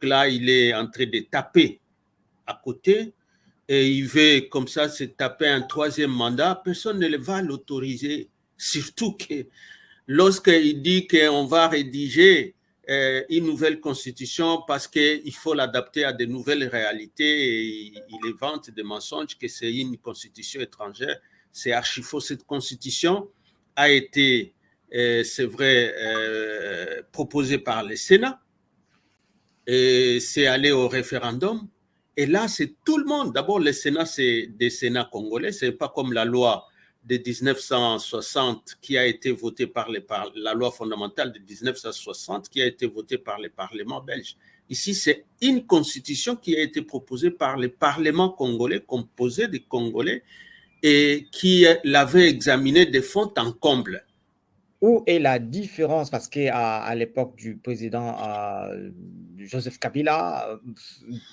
là, il est en train de taper à côté et il veut comme ça se taper un troisième mandat, personne ne va l'autoriser. Surtout que lorsqu'il dit qu'on va rédiger une nouvelle constitution parce qu'il faut l'adapter à de nouvelles réalités et il invente des mensonges que c'est une constitution étrangère, c'est archi faux. Cette constitution a été, c'est vrai, proposée par le Sénat et c'est allé au référendum. Et là, c'est tout le monde. D'abord, le Sénat, c'est des Sénats congolais. Ce n'est pas comme la loi de 1960 qui a été votée la loi fondamentale de 1960 qui a été votée par le Parlement belge. Ici, c'est une constitution qui a été proposée par le Parlement congolais, composé de Congolais, et qui l'avait examinée de fond en comble. Où est la différence? Parce qu'à l'époque du président Joseph Kabila,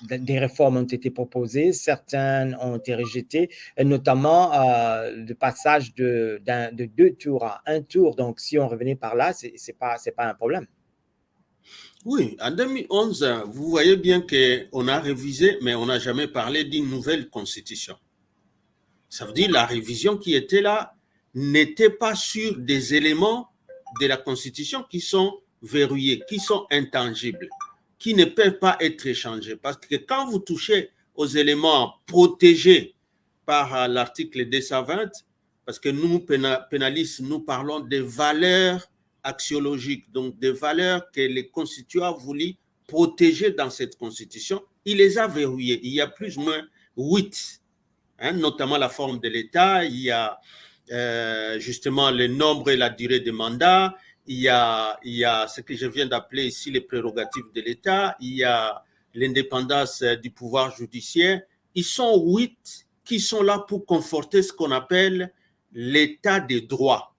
des réformes ont été proposées, certaines ont été rejetées, et notamment le passage de 2 tours à 1 tour. Donc, si on revenait par là, c'est pas un problème. Oui, en 2011, vous voyez bien qu'on a révisé, mais on n'a jamais parlé d'une nouvelle constitution. Ça veut dire que la révision qui était là n'était pas sur des éléments de la Constitution qui sont verrouillés, qui sont intangibles, qui ne peuvent pas être échangés. Parce que quand vous touchez aux éléments protégés par l'article 220, parce que nous, pénalistes, nous parlons des valeurs axiologiques, donc des valeurs que les constituants voulaient protéger dans cette Constitution, il les a verrouillées. Il y a plus ou moins 8. Notamment la forme de l'État, il y a justement le nombre et la durée des mandats, il y a ce que je viens d'appeler ici les prérogatives de l'État, il y a l'indépendance du pouvoir judiciaire. Ils sont 8 qui sont là pour conforter ce qu'on appelle l'état de droit.